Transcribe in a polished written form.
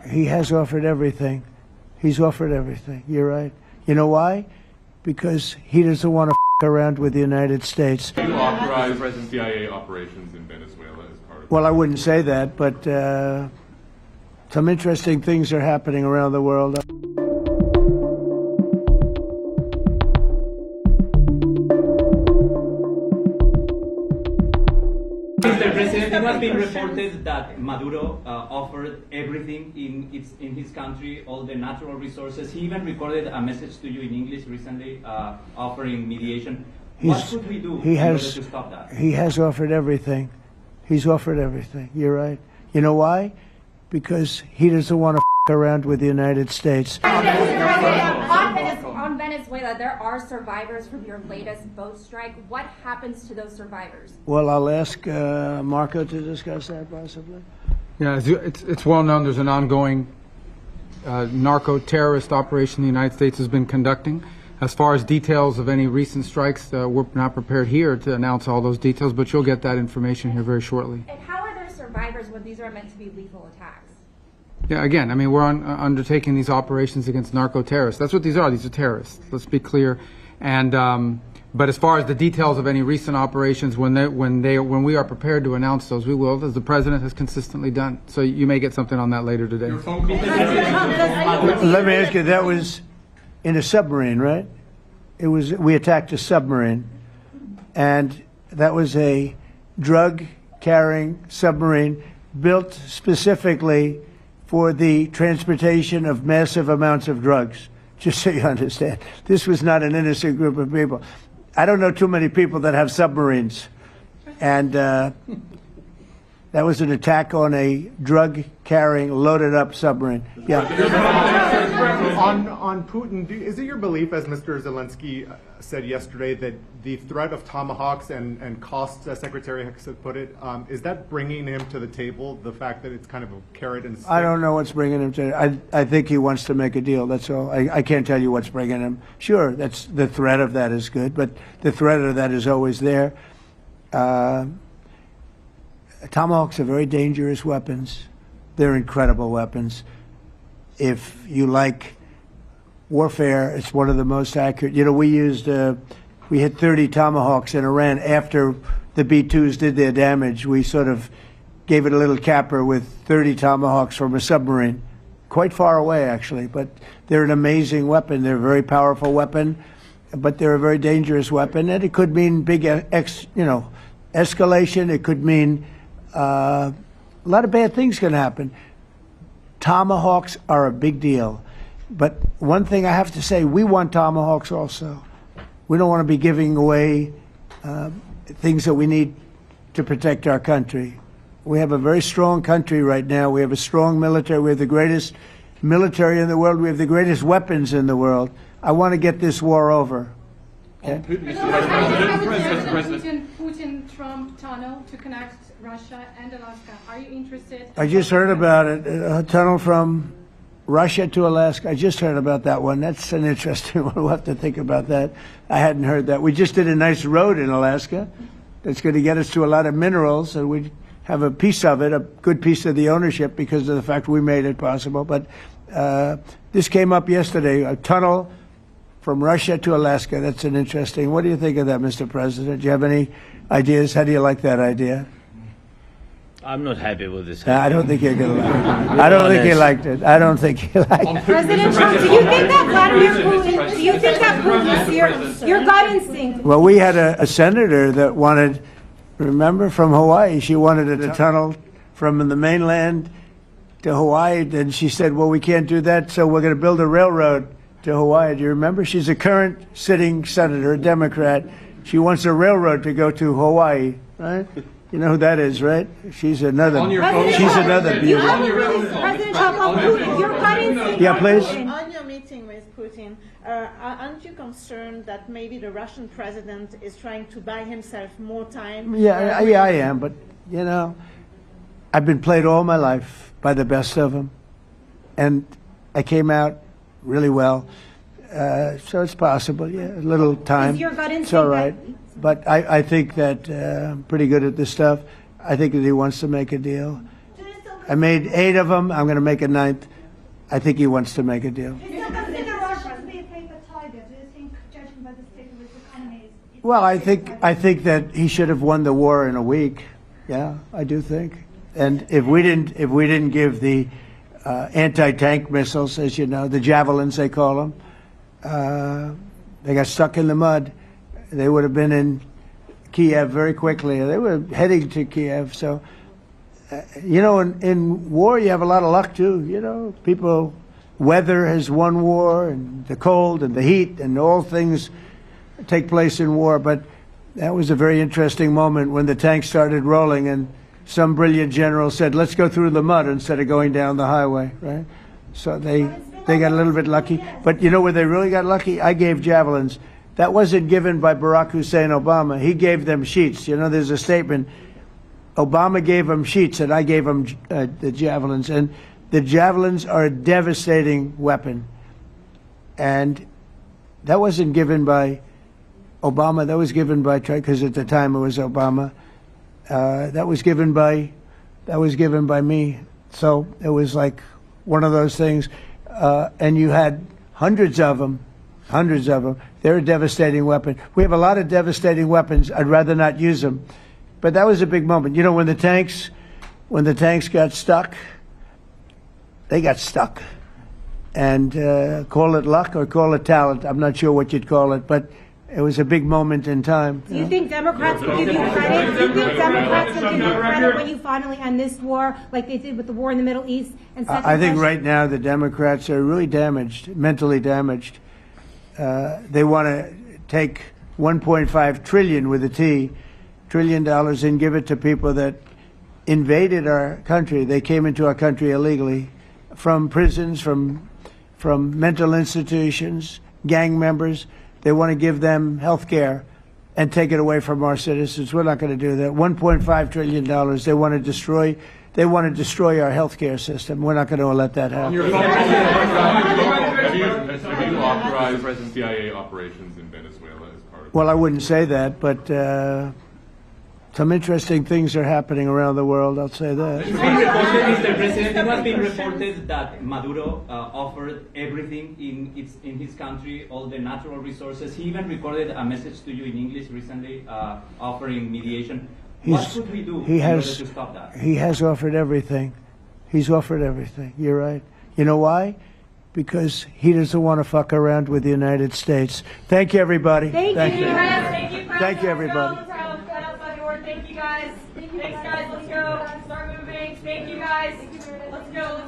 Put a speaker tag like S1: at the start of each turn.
S1: He has offered everything. He's offered everything. You're right. You know why? Because he doesn't want to around with the United States.
S2: You authorized CIA operations in Venezuela as part of...
S1: Well, I wouldn't say that, but some interesting things are happening around the world.
S3: Mr. President, it has been reported that Maduro offered everything in his country, all the natural resources. He even recorded a message to you in English recently, offering mediation. What should we do in order to stop that?
S1: He has offered everything. He's offered everything. You're right. You know why? Because he doesn't want to around with the United States.
S4: On Venezuela, there are survivors from your latest boat strike. What happens to those survivors?
S1: Well, I'll ask Marco to discuss that possibly.
S5: Yeah, it's well known there's an ongoing narco-terrorist operation the United States has been conducting. As far as details of any recent strikes, we're not prepared here to announce all those details, but you'll get that information here very shortly.
S4: And how are there survivors when these are meant to be lethal attacks?
S5: Yeah, again, I mean, we're undertaking these operations against narco-terrorists. That's what these are. These are terrorists. Let's be clear. And but as far as the details of any recent operations, when we are prepared to announce those, we will, as the president has consistently done. So you may get something on that later today.
S1: Let me ask you, that was in a submarine, right? It was. We attacked a submarine, and that was a drug-carrying submarine built specifically for the transportation of massive amounts of drugs, just so you understand. This was not an innocent group of people. I don't know too many people that have submarines. And that was an attack on a drug-carrying, loaded-up submarine. Yeah.
S6: On Putin, is it your belief, as Mr. Zelensky said yesterday, that the threat of tomahawks and costs, as Secretary Hicks put it, is that bringing him to the table, the fact that it's kind of a carrot and stick?
S1: I don't know what's bringing him to I think he wants to make a deal, that's all. I can't tell you what's bringing him. Sure, that's the threat of that is good, but the threat of that is always there. Tomahawks are very dangerous weapons. They're incredible weapons. If you like warfare, it's one of the most accurate. You know, we hit 30 Tomahawks in Iran after the B-2s did their damage. We sort of gave it a little capper with 30 Tomahawks from a submarine, quite far away actually, but they're an amazing weapon. They're a very powerful weapon, but they're a very dangerous weapon, and it could mean big, escalation. It could mean a lot of bad things can happen. Tomahawks are a big deal. But one thing I have to say, we want Tomahawks also. We don't want to be giving away things that we need to protect our country. We have a very strong country right now. We have a strong military. We have the greatest military in the world. We have the greatest weapons in the world. I want to get this war over. Okay?
S7: Putin-Trump tunnel to connect Russia and Alaska. Are you interested?
S1: I just heard about it. A tunnel from Russia to Alaska. I just heard about that one. That's an interesting one. We'll have to think about that. I hadn't heard that. We just did a nice road in Alaska that's going to get us to a lot of minerals, and we have a piece of it, a good piece of the ownership because of the fact we made it possible. But this came up yesterday, a tunnel from Russia to Alaska. That's an interesting. What do you think of that, Mr. President? Do you have any ideas? How do you like that idea?
S8: I'm not happy with this.
S1: I don't think you're going to like it. I don't think he liked it. I don't think he liked it.
S7: President Trump, do you think that Vladimir Putin, do you think that Putin is your gut instinct?
S1: Well, we had a senator that wanted, remember, from Hawaii. She wanted a tunnel from the mainland to Hawaii. And she said, well, we can't do that, so we're going to build a railroad to Hawaii. Do you remember? She's a current sitting senator, a Democrat. She wants a railroad to go to Hawaii, right? You know who that is, right? She's another. She's another beauty.
S7: President Trump, your gut instinct.
S1: Yeah, please.
S9: On your meeting with Putin, aren't you concerned that maybe the Russian president is trying to buy himself more time?
S1: Yeah, I am. But you know, I've been played all my life by the best of them, and I came out really well. So it's possible. Yeah, a little time.
S7: Is your gut instinct
S1: it's all right. But I think that I'm pretty good at this stuff. I think that he wants to make a deal.
S9: Do you still
S1: I made 8 of them. I'm going to make a 9th. I think he wants to make a deal.
S7: Is the Russians to be a paper tiger? Do you think, judging by the state of its economy,
S1: Well, I think that he should have won the war in a week. Yeah, I do think. And if we didn't give the anti-tank missiles, as you know, the javelins they call them, they got stuck in the mud. They would have been in Kiev very quickly. They were heading to Kiev. So, in war you have a lot of luck too. Weather has won war, and the cold and the heat and all things take place in war. But that was a very interesting moment when the tanks started rolling and some brilliant general said, let's go through the mud instead of going down the highway, right? So they got a little bit lucky. But you know where they really got lucky? I gave javelins. That wasn't given by Barack Hussein Obama. He gave them sheets. There's a statement. Obama gave them sheets and I gave them the javelins. And the javelins are a devastating weapon. And that wasn't given by Obama. That was given by, because at the time it was Obama. That was given by me. So it was like one of those things. And you had hundreds of them. They're a devastating weapon. We have a lot of devastating weapons. I'd rather not use them. But that was a big moment. When the tanks got stuck, they got stuck. And call it luck or call it talent. I'm not sure what you'd call it, but it was a big moment in time.
S7: Do you think Democrats will give you credit? Do you think Democrats will give you credit when you finally end this war, like they did with the war in the Middle East? And
S1: I think right now the Democrats are really damaged, mentally damaged. They want to take 1.5 trillion with a T, $1 trillion, and give it to people that invaded our country. They came into our country illegally from prisons, from mental institutions, gang members. They want to give them health care and take it away from our citizens. We're not going to do that. $1.5 trillion. They want to destroy our health care system. We're not going to let that happen.
S2: Have you authorized CIA operations in Venezuela as part of?
S1: Well, I wouldn't say that, but some interesting things are happening around the world. I'll say that.
S3: It's been reported, Mr. President, it has been reported that Maduro offered everything in his country, all the natural resources. He even recorded a message to you in English recently, offering mediation. What should we do in order to stop that?
S1: He has offered everything. He's offered everything. You're right. You know why? Because he doesn't want to fuck around with the United States. Thank you, everybody.
S7: Thank you.
S1: Thank you, everybody.
S10: Thank you, guys. Thanks, guys. Let's go. Start moving. Thank you, guys. Let's go.